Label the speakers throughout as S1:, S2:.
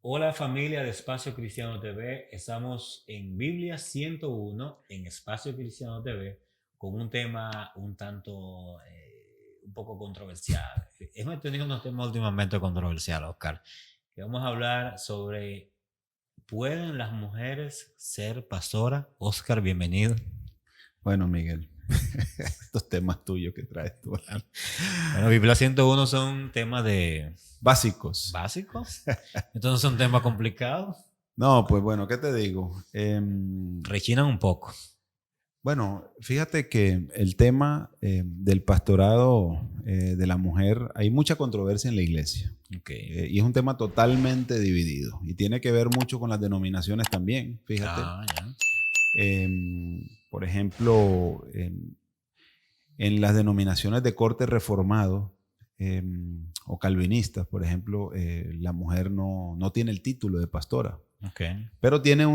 S1: Hola familia de Espacio Cristiano TV, estamos en Biblia 101 en Espacio Cristiano TV con un tema un poco controversial. Hemos tenido unos temas últimamente controversiales, Oscar, que vamos a hablar sobre ¿pueden las mujeres ser pastoras? Oscar, bienvenido.
S2: Bueno, Miguel, estos temas tuyos que traes tú,
S1: Bueno, Biblia 101 son temas de
S2: básicos.
S1: básicos, entonces son temas complicados,
S2: No, pues bueno, ¿qué te digo?
S1: rechinan un poco.
S2: Bueno, fíjate que el tema del pastorado de la mujer, hay mucha controversia en la iglesia.
S1: Okay.
S2: Y es un tema totalmente dividido. Y tiene que ver mucho con las denominaciones también, fíjate.
S1: Ya.
S2: Por ejemplo, en las denominaciones de corte reformado o calvinistas, por ejemplo, la mujer no tiene el título de pastora,
S1: Okay.
S2: pero tiene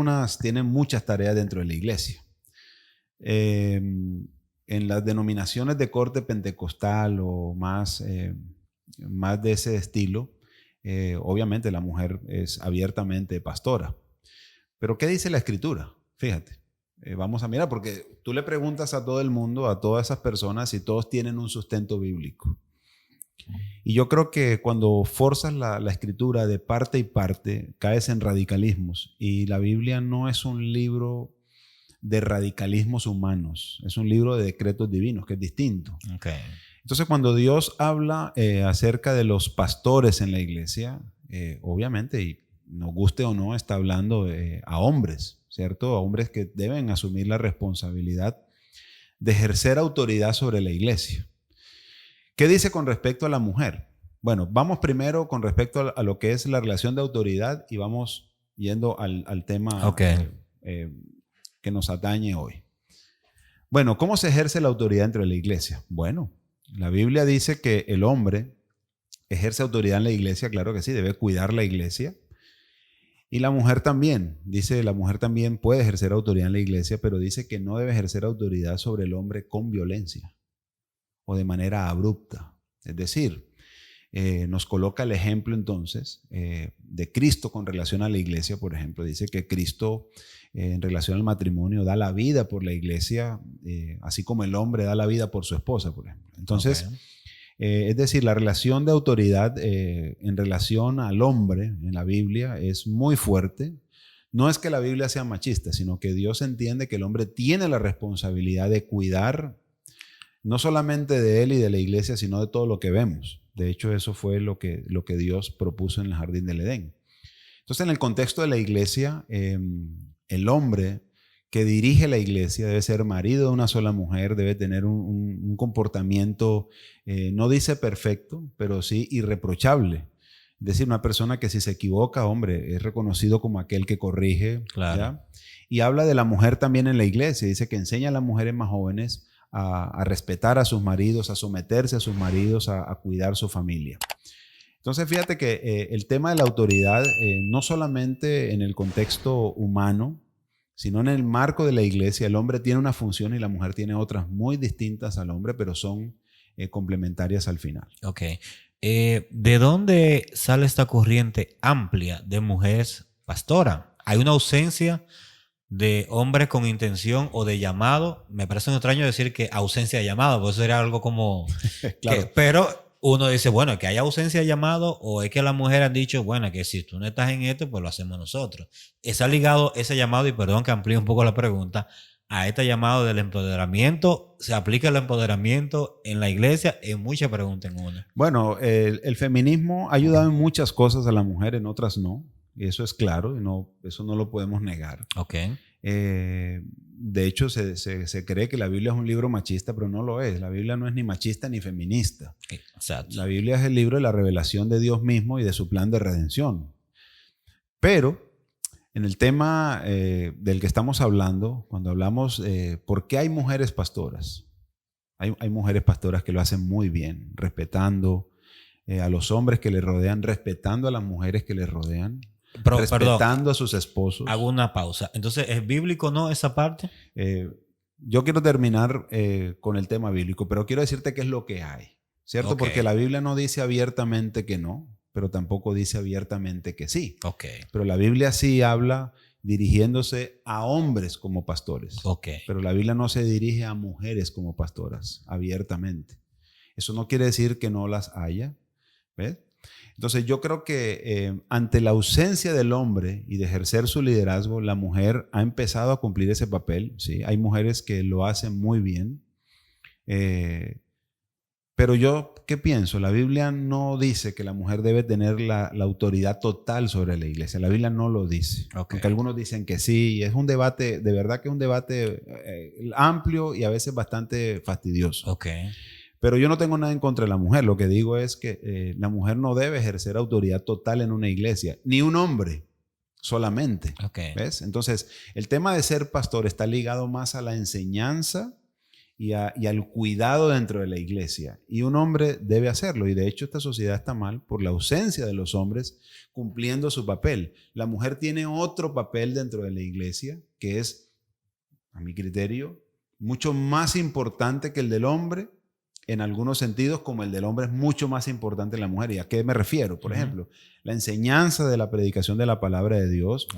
S2: muchas tareas dentro de la iglesia. En las denominaciones de corte pentecostal o más de ese estilo, obviamente la mujer es abiertamente pastora. Pero ¿qué dice la escritura? Fíjate. Vamos a mirar, porque tú le preguntas a todo el mundo, a todas esas personas, si todos tienen un sustento bíblico. Y yo creo que cuando forzas la escritura de parte y parte, caes en radicalismos. Y la Biblia no es un libro de radicalismos humanos, es un libro de decretos divinos, que es distinto.
S1: Okay.
S2: Entonces, cuando Dios habla acerca de los pastores en la iglesia, obviamente, y nos guste o no, está hablando a hombres, ¿cierto? A hombres que deben asumir la responsabilidad de ejercer autoridad sobre la iglesia. ¿Qué dice con respecto a la mujer? Bueno, vamos primero con respecto a lo que es la relación de autoridad y vamos yendo al tema
S1: Okay.
S2: que nos atañe hoy. Bueno, ¿cómo se ejerce la autoridad dentro de la iglesia? Bueno, la Biblia dice que el hombre ejerce autoridad en la iglesia, claro que sí, debe cuidar la iglesia. Y la mujer también, dice, la mujer también puede ejercer autoridad en la iglesia, pero dice que no debe ejercer autoridad sobre el hombre con violencia o de manera abrupta. Es decir, nos coloca el ejemplo entonces de Cristo con relación a la iglesia, por ejemplo. Dice que Cristo en relación al matrimonio da la vida por la iglesia, así como el hombre da la vida por su esposa, por ejemplo. Entonces,
S1: Okay.
S2: es decir, la relación de autoridad en relación al hombre en la Biblia es muy fuerte. No es que la Biblia sea machista, sino que Dios entiende que el hombre tiene la responsabilidad de cuidar no solamente de él y de la iglesia, sino de todo lo que vemos. De hecho, eso fue lo que Dios propuso en el jardín del Edén. Entonces, en el contexto de la iglesia, el hombre que dirige la iglesia debe ser marido de una sola mujer, debe tener un comportamiento, no dice perfecto, pero sí irreprochable. Es decir, una persona que si se equivoca, hombre, es reconocido como aquel que corrige.
S1: Claro.
S2: ¿Ya? Y habla de la mujer también en la iglesia. Dice que enseña a las mujeres más jóvenes a respetar a sus maridos, a someterse a sus maridos, a cuidar su familia. Entonces, fíjate que el tema de la autoridad, no solamente en el contexto humano, sino en el marco de la iglesia, el hombre tiene una función y la mujer tiene otras muy distintas al hombre, pero son complementarias al final.
S1: Okay. ¿De dónde sale esta corriente amplia de mujeres pastoras? ¿Hay una ausencia de hombres con intención o de llamado? Me parece un extraño decir que ausencia de llamado, porque eso sería algo como...
S2: Claro.
S1: Pero uno dice, bueno, que hay ausencia de llamado o es que las mujeres han dicho, bueno, que si tú no estás en esto, pues lo hacemos nosotros. Está ligado ese llamado, y perdón que amplíe un poco la pregunta, a este llamado del empoderamiento. ¿Se aplica el empoderamiento en la iglesia? Es mucha pregunta en una.
S2: Bueno, el feminismo ha ayudado en muchas cosas a la mujer, en otras no. Y eso es claro, eso no lo podemos negar.
S1: Okay.
S2: De hecho, se cree que la Biblia es un libro machista, pero no lo es. La Biblia no es ni machista ni feminista.
S1: Exacto.
S2: La Biblia es el libro de la revelación de Dios mismo y de su plan de redención. Pero en el tema del que estamos hablando, cuando hablamos por qué hay mujeres pastoras, hay mujeres pastoras que lo hacen muy bien, respetando a los hombres que les rodean, respetando a las mujeres que les rodean,
S1: Pero,
S2: respetando
S1: perdón,
S2: a sus esposos.
S1: hago una pausa. Entonces, ¿es bíblico no esa parte?
S2: Yo quiero terminar con el tema bíblico, pero quiero decirte qué es lo que hay, ¿cierto?
S1: Ok.
S2: Porque la Biblia no dice abiertamente que no, pero tampoco dice abiertamente que sí.
S1: Ok.
S2: Pero la Biblia sí habla dirigiéndose a hombres como pastores.
S1: Ok.
S2: Pero la Biblia no se dirige a mujeres como pastoras abiertamente. Eso no quiere decir que no las haya, ¿ves? Entonces yo creo que ante la ausencia del hombre y de ejercer su liderazgo, la mujer ha empezado a cumplir ese papel, ¿sí? Hay mujeres que lo hacen muy bien. Pero yo, ¿qué pienso? La Biblia no dice que la mujer debe tener la autoridad total sobre la iglesia. La Biblia no lo dice.
S1: Okay.
S2: Aunque algunos dicen que sí. Es un debate, de verdad que es un debate amplio y a veces bastante fastidioso.
S1: Okay.
S2: Pero yo no tengo nada en contra de la mujer. Lo que digo es que la mujer no debe ejercer autoridad total en una iglesia. Ni un hombre solamente.
S1: Okay.
S2: ¿Ves? Entonces, el tema de ser pastor está ligado más a la enseñanza y al cuidado dentro de la iglesia. Y un hombre debe hacerlo. Y de hecho esta sociedad está mal por la ausencia de los hombres cumpliendo su papel. La mujer tiene otro papel dentro de la iglesia que es, a mi criterio, mucho más importante que el del hombre. En algunos sentidos, como el del hombre es mucho más importante en la mujer. ¿Y a qué me refiero? Por ejemplo, la enseñanza de la predicación de la palabra de Dios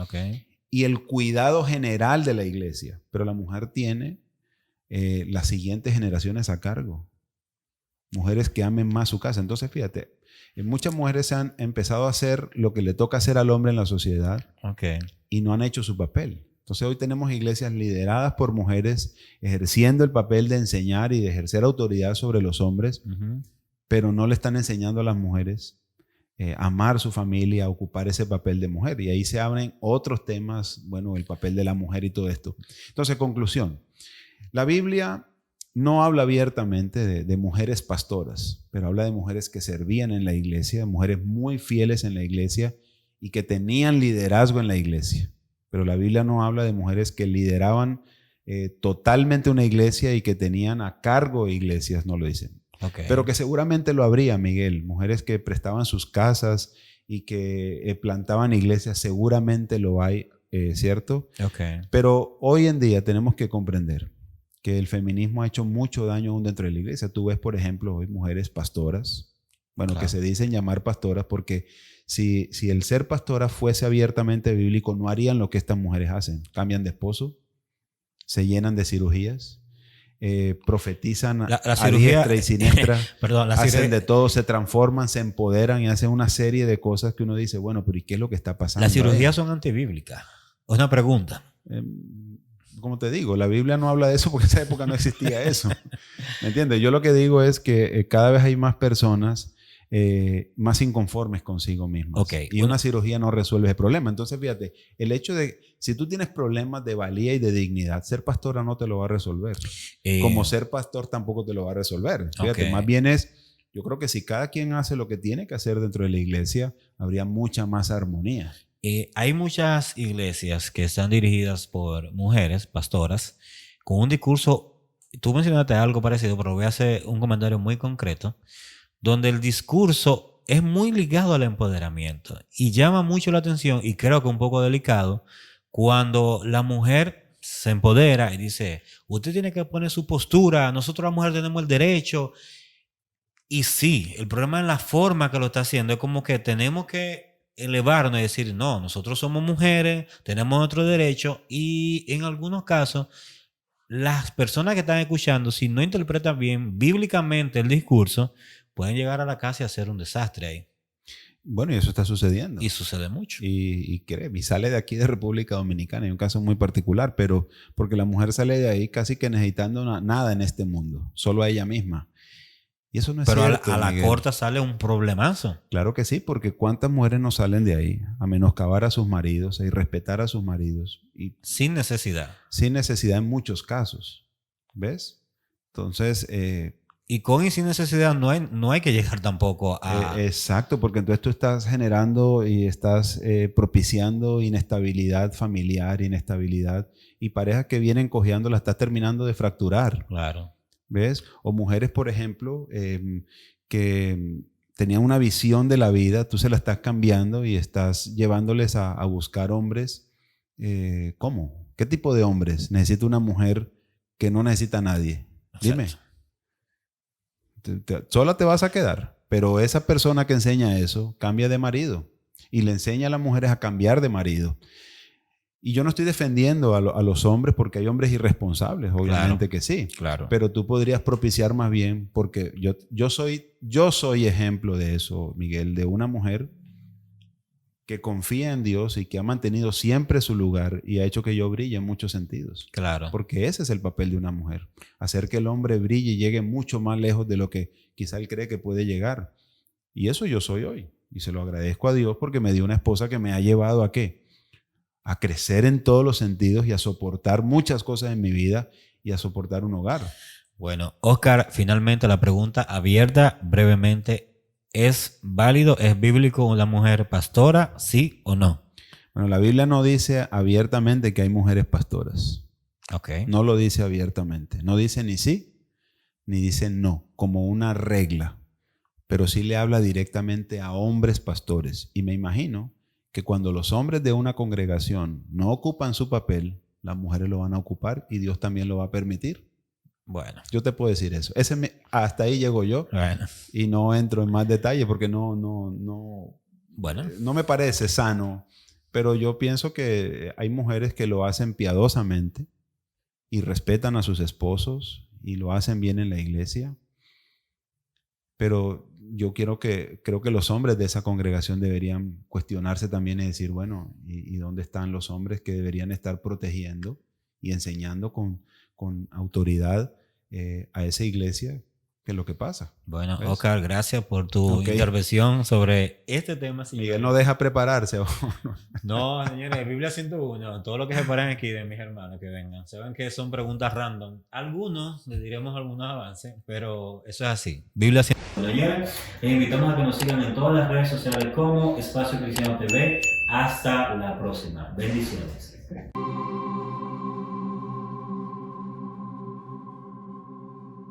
S2: y el cuidado general de la iglesia. Pero la mujer tiene las siguientes generaciones a cargo. Mujeres que amen más su casa. Entonces, fíjate, muchas mujeres han empezado a hacer lo que le toca hacer al hombre en la sociedad y no han hecho su papel. Entonces, hoy tenemos iglesias lideradas por mujeres ejerciendo el papel de enseñar y de ejercer autoridad sobre los hombres, pero no le están enseñando a las mujeres a amar su familia, a ocupar ese papel de mujer. Y ahí se abren otros temas, bueno, el papel de la mujer y todo esto. Entonces, conclusión. La Biblia no habla abiertamente de mujeres pastoras, pero habla de mujeres que servían en la iglesia, mujeres muy fieles en la iglesia y que tenían liderazgo en la iglesia. Pero la Biblia no habla de mujeres que lideraban totalmente una iglesia y que tenían a cargo iglesias, no lo dicen. Pero que seguramente lo habría, Miguel. Mujeres que prestaban sus casas y que plantaban iglesias, seguramente lo hay, ¿cierto? Pero hoy en día tenemos que comprender que el feminismo ha hecho mucho daño aún dentro de la iglesia. Tú ves, por ejemplo, hoy mujeres pastoras, bueno, claro, que se dicen llamar pastoras porque si el ser pastora fuese abiertamente bíblico, no harían lo que estas mujeres hacen. Cambian de esposo, se llenan de cirugías, profetizan a diestra y siniestra,
S1: perdón,
S2: hacen de todo, se transforman, se empoderan y hacen una serie de cosas que uno dice, bueno, pero ¿y qué es lo que está pasando?
S1: ¿Las cirugías son antibíblicas? Una pregunta.
S2: Como te digo, la Biblia no habla de eso porque en esa época no existía eso. ¿Me entiendes? Yo lo que digo es que cada vez hay más personas más inconformes consigo mismas. Y una cirugía no resuelve el problema. Entonces, fíjate, el hecho de, si tú tienes problemas de valía y de dignidad, ser pastora no te lo va a resolver. Como ser pastor tampoco te lo va a resolver. Fíjate, más bien yo creo que si cada quien hace lo que tiene que hacer dentro de la iglesia, habría mucha más armonía.
S1: Hay muchas iglesias que están dirigidas por mujeres, pastoras, con un discurso, tú mencionaste algo parecido, pero voy a hacer un comentario muy concreto, donde el discurso es muy ligado al empoderamiento y llama mucho la atención y creo que un poco delicado cuando la mujer se empodera y dice, usted tiene que poner su postura, nosotros las mujeres tenemos el derecho. Y sí, el problema es la forma que lo está haciendo, es como que tenemos que elevarnos y decir, no, nosotros somos mujeres, tenemos nuestro derecho y en algunos casos las personas que están escuchando, si no interpretan bien bíblicamente el discurso, pueden llegar a la casa y hacer un desastre ahí.
S2: Bueno, y eso está sucediendo.
S1: Y sucede mucho.
S2: Y sale de aquí de República Dominicana, hay un caso muy particular, pero porque la mujer sale de ahí casi que necesitando nada en este mundo, solo a ella misma. Y eso no es cierto.
S1: Pero a la corta sale un problemazo.
S2: Claro que sí, porque ¿cuántas mujeres no salen de ahí a menoscabar a sus maridos, a irrespetar a sus maridos? Y
S1: sin necesidad.
S2: Sin necesidad en muchos casos. ¿Ves? Entonces...
S1: y con y sin necesidad no hay que llegar tampoco a...
S2: exacto, porque entonces tú estás generando y estás propiciando inestabilidad familiar, inestabilidad, y parejas que vienen cojeando las estás terminando de fracturar.
S1: Claro.
S2: ¿Ves? O mujeres, por ejemplo, que tenían una visión de la vida, tú se la estás cambiando y estás llevándoles a buscar hombres. ¿Cómo? ¿Qué tipo de hombres? Necesita una mujer que no necesita a nadie. Dime. ¿Sola te vas a quedar? pero esa persona que enseña eso cambia de marido y le enseña a las mujeres a cambiar de marido. Y yo no estoy defendiendo a los hombres porque hay hombres irresponsables, obviamente que sí.
S1: Claro.
S2: Pero tú podrías propiciar más bien, porque yo soy ejemplo de eso, Miguel, de una mujer que confía en Dios y que ha mantenido siempre su lugar y ha hecho que yo brille en muchos sentidos.
S1: Claro.
S2: Porque ese es el papel de una mujer. Hacer que el hombre brille y llegue mucho más lejos de lo que quizá él cree que puede llegar. Y eso yo soy hoy. Y se lo agradezco a Dios porque me dio una esposa que me ha llevado ¿a qué? A crecer en todos los sentidos y a soportar muchas cosas en mi vida y a soportar un hogar.
S1: Bueno, Oscar, finalmente la pregunta abierta brevemente. ¿Es válido, es bíblico la mujer pastora, sí o no?
S2: Bueno, la Biblia no dice abiertamente que hay mujeres pastoras.
S1: Okay.
S2: No lo dice abiertamente. No dice ni sí, ni dice no, como una regla. Pero sí le habla directamente a hombres pastores. Y me imagino que cuando los hombres de una congregación no ocupan su papel, las mujeres lo van a ocupar y Dios también lo va a permitir.
S1: Bueno.
S2: Yo te puedo decir eso. Hasta ahí llego yo.
S1: Bueno.
S2: Y no entro en más detalle porque no me parece sano. Pero yo pienso que hay mujeres que lo hacen piadosamente y respetan a sus esposos y lo hacen bien en la iglesia. Pero yo creo que los hombres de esa congregación deberían cuestionarse también y decir, bueno, ¿y dónde están los hombres que deberían estar protegiendo y enseñando con autoridad a esa iglesia qué es lo que pasa?
S1: Bueno, ¿ves? Oscar, gracias por tu intervención sobre este tema.
S2: Miguel no deja prepararse.
S1: No, señores, Biblia 101, todo lo que se paran aquí de mis hermanos que vengan, saben que son preguntas random. Algunos, les diremos algunos avances, pero eso es así. Biblia 101. Señores, les invitamos a que nos sigan en todas las redes sociales como Espacio Cristiano TV. Hasta la próxima. Bendiciones.